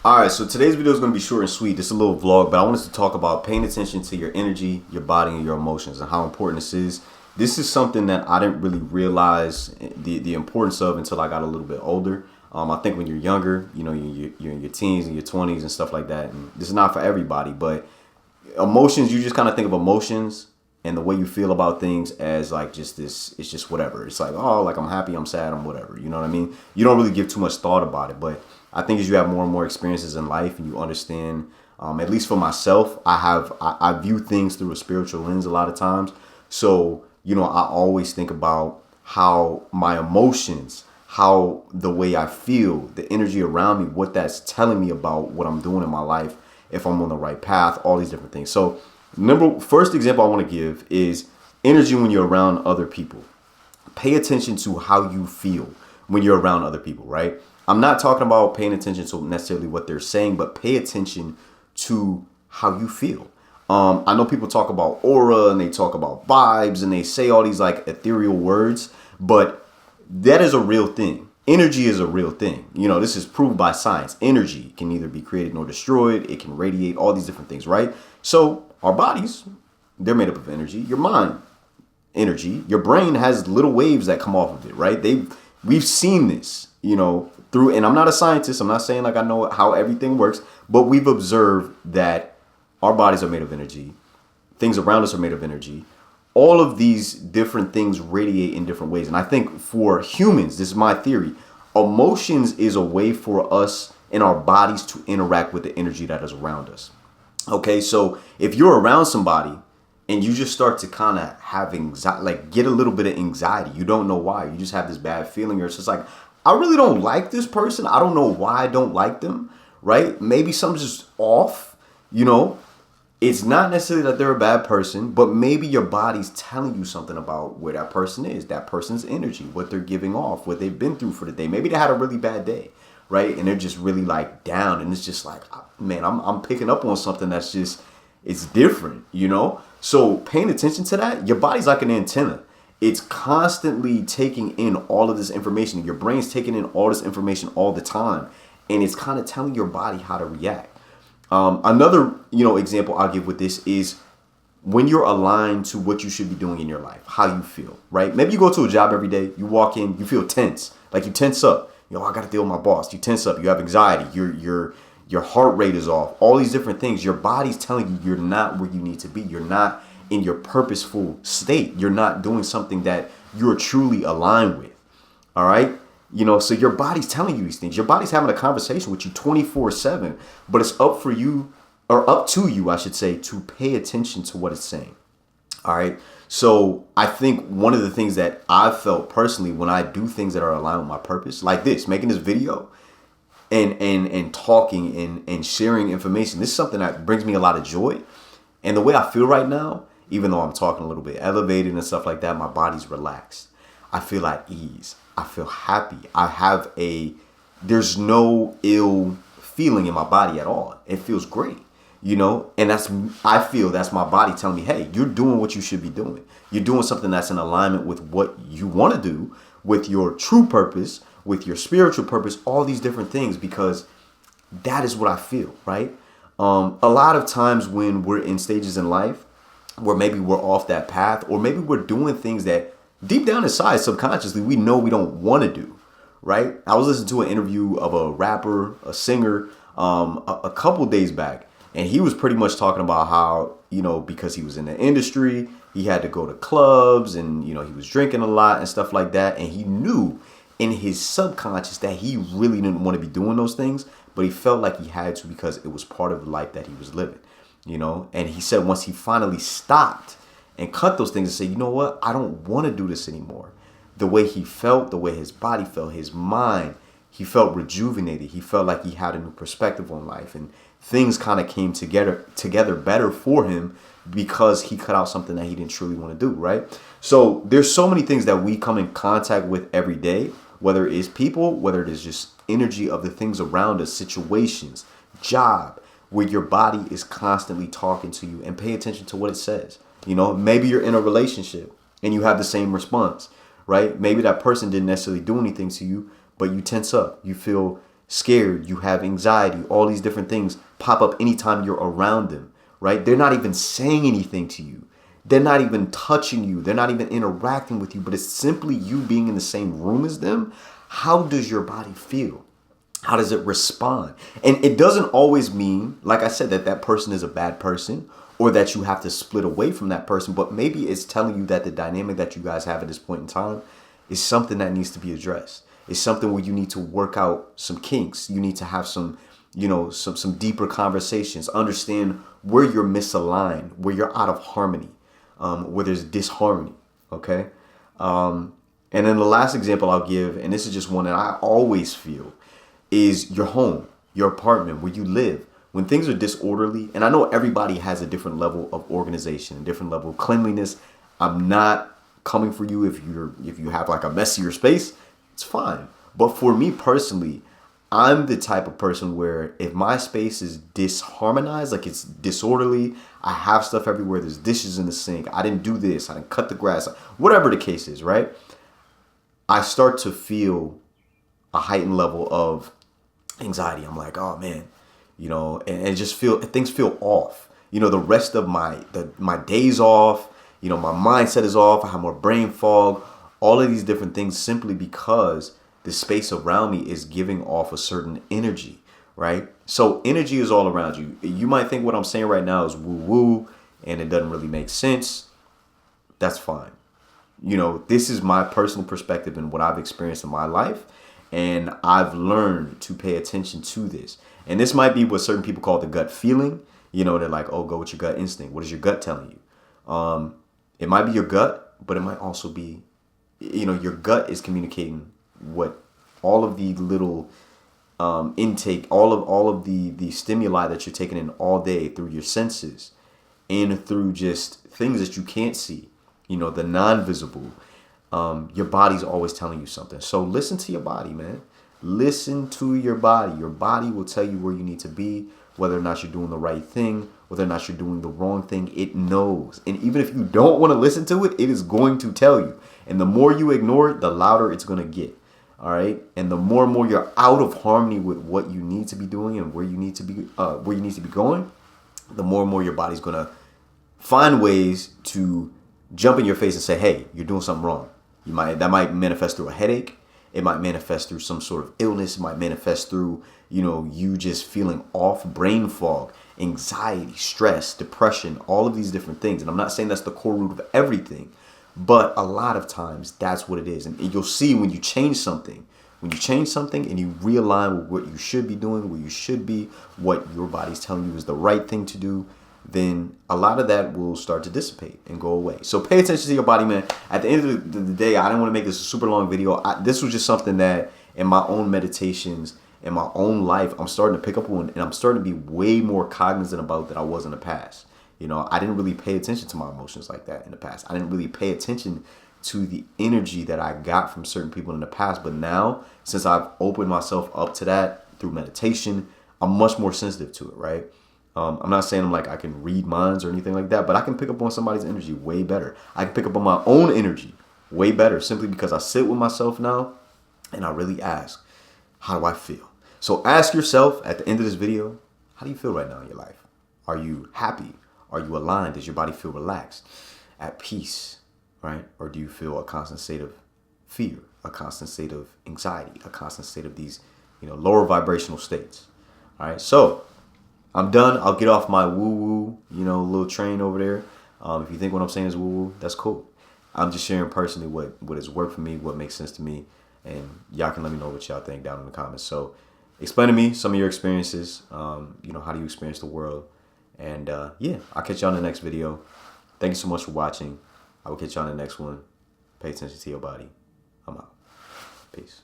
All right, so today's video is going to be short and sweet. This is a little vlog, but I want us to talk about paying attention to your energy, your body, and your emotions, and how important this is. This is something that I didn't really realize the importance of until I got a little bit older. I think when you're younger, you know, you're in your teens and your 20s and stuff like that. And this is not for everybody, but emotions, you just kind of think of emotions and the way you feel about things as like just this, it's just whatever. It's like, oh, like I'm happy, I'm sad, I'm whatever. You know what I mean? You don't really give too much thought about it. But I think as you have more and more experiences in life and you understand, at least for myself, I view things through a spiritual lens a lot of times. So, you know, I always think about how my emotions, how the way I feel, the energy around me, what that's telling me about what I'm doing in my life, if I'm on the right path, all these different things. So first example I want to give is energy when you're around other people. Pay attention to how you feel when you're around other people, right? I'm not talking about paying attention to necessarily what they're saying, but pay attention to how you feel. I know people talk about aura and they talk about vibes and they say all these like ethereal words, but that is a real thing. Energy is a real thing. You know, this is proved by science. Energy can neither be created nor destroyed. It can radiate, all these different things, right? So our bodies, they're made up of energy. Your mind, energy. Your brain has little waves that come off of it, right? We've seen this, you know, through, and I'm not a scientist. I'm not saying like I know how everything works, but we've observed that our bodies are made of energy. Things around us are made of energy. All of these different things radiate in different ways. And I think for humans, this is my theory, emotions is a way for us in our bodies to interact with the energy that is around us. Okay, so if you're around somebody and you just start to kind of have anxiety, like get a little bit of anxiety, you don't know why, you just have this bad feeling, or it's just like, I really don't like this person. I don't know why I don't like them, right? Maybe something's just off, you know? It's not necessarily that they're a bad person, but maybe your body's telling you something about where that person is, that person's energy, what they're giving off, what they've been through for the day. Maybe they had a really bad day, right? And they're just really like down, and it's just like, man, I'm picking up on something that's just, it's different, you know? So paying attention to that, your body's like an antenna. It's constantly taking in all of this information. Your brain's taking in all this information all the time, and it's kind of telling your body how to react. Another, example I'll give with this is when you're aligned to what you should be doing in your life, how you feel, right? Maybe you go to a job every day, you walk in, you feel tense, like you tense up. I got to deal with my boss. You tense up, you have anxiety, your heart rate is off, all these different things. Your body's telling you you're not where you need to be. You're not in your purposeful state. You're not doing something that you're truly aligned with. All right. So your body's telling you these things. Your body's having a conversation with you 24/7, but it's up for you, or up to you, I should say, to pay attention to what it's saying. All right. So I think one of the things that I've felt personally when I do things that are aligned with my purpose, like this, making this video and talking and sharing information, this is something that brings me a lot of joy. And the way I feel right now, even though I'm talking a little bit elevated and stuff like that, my body's relaxed. I feel at ease. I feel happy. There's no ill feeling in my body at all. It feels great, and I feel that's my body telling me, hey, you're doing what you should be doing. You're doing something that's in alignment with what you want to do, with your true purpose, with your spiritual purpose, all these different things, because that is what I feel, right? A lot of times when we're in stages in life where maybe we're off that path, or maybe we're doing things that deep down inside, subconsciously, we know we don't want to do, right? I was listening to an interview of a rapper, a singer, a couple days back, and he was pretty much talking about how, because he was in the industry, he had to go to clubs and, he was drinking a lot and stuff like that. And he knew in his subconscious that he really didn't want to be doing those things, but he felt like he had to because it was part of the life that he was living, and he said once he finally stopped and cut those things and say, you know what, I don't want to do this anymore. The way he felt, the way his body felt, his mind, he felt rejuvenated. He felt like he had a new perspective on life, and things kind of came together better for him because he cut out something that he didn't truly want to do, right? So there's so many things that we come in contact with every day, whether it is people, whether it is just energy of the things around us, situations, job, where your body is constantly talking to you, and pay attention to what it says. Maybe you're in a relationship and you have the same response, right? Maybe that person didn't necessarily do anything to you, but you tense up. You feel, scared, you have anxiety, all these different things pop up anytime you're around them, right? They're not even saying anything to you. They're not even touching you. They're not even interacting with you, but it's simply you being in the same room as them. How does your body feel? How does it respond? And it doesn't always mean, like I said, that that person is a bad person or that you have to split away from that person, but maybe it's telling you that the dynamic that you guys have at this point in time is something that needs to be addressed. It's something where you need to work out some kinks. You need to have some, some deeper conversations, understand where you're misaligned, where you're out of harmony, where there's disharmony. Okay. And then the last example I'll give, and this is just one that I always feel, is your home, your apartment, where you live. When things are disorderly, and I know everybody has a different level of organization, a different level of cleanliness. I'm not coming for you if you have like a messier space. It's fine. But for me personally, I'm the type of person where if my space is disharmonized, like it's disorderly, I have stuff everywhere, there's dishes in the sink, I didn't do this, I didn't cut the grass, whatever the case is, right? I start to feel a heightened level of anxiety. I'm like, oh man, and just things feel off. The rest of my days off, my mindset is off, I have more brain fog, all of these different things simply because the space around me is giving off a certain energy, right? So energy is all around you. You might think what I'm saying right now is woo-woo and it doesn't really make sense. That's fine. This is my personal perspective and what I've experienced in my life. And I've learned to pay attention to this. And this might be what certain people call the gut feeling. They're like, oh, go with your gut instinct. What is your gut telling you? It might be your gut, but it might also be, your gut is communicating what all of the little intake, all of the stimuli that you're taking in all day through your senses and through just things that you can't see, the non-visible. Your body's always telling you something. So listen to your body, man. Listen to your body. Your body will tell you where you need to be, whether or not you're doing the right thing, whether or not you're doing the wrong thing. It knows. And even if you don't want to listen to it, it is going to tell you. And the more you ignore it, the louder it's going to get. All right. And the more and more you're out of harmony with what you need to be doing and where you need to be going, the more and more your body's going to find ways to jump in your face and say, hey, you're doing something wrong. That might manifest through a headache. It might manifest through some sort of illness. It might manifest through, you just feeling off, brain fog, anxiety, stress, depression, all of these different things. And I'm not saying that's the core root of everything, but a lot of times that's what it is. And you'll see when you change something and you realign with what you should be doing, where you should be, what your body's telling you is the right thing to do, then a lot of that will start to dissipate and go away. So pay attention to your body, man. At the end of the day, I didn't want to make this a super long video. This was just something that in my own meditations, in my own life, I'm starting to pick up on, and I'm starting to be way more cognizant about than I was in the past. I didn't really pay attention to my emotions like that in the past. I didn't really pay attention to the energy that I got from certain people in the past. But now, since I've opened myself up to that through meditation, I'm much more sensitive to it, right? I'm not saying I can read minds or anything like that, but I can pick up on somebody's energy way better. I can pick up on my own energy way better simply because I sit with myself now and I really ask, how do I feel? So ask yourself at the end of this video, how do you feel right now in your life? Are you happy? Are you aligned? Does your body feel relaxed, at peace, right? Or do you feel a constant state of fear, a constant state of anxiety, a constant state of these, lower vibrational states? All right. So I'm done. I'll get off my woo-woo, little train over there. If you think what I'm saying is woo-woo, that's cool. I'm just sharing personally what has worked for me, what makes sense to me. And y'all can let me know what y'all think down in the comments. So explain to me some of your experiences. How do you experience the world? And yeah, I'll catch y'all in the next video. Thank you so much for watching. I will catch y'all in the next one. Pay attention to your body. I'm out. Peace.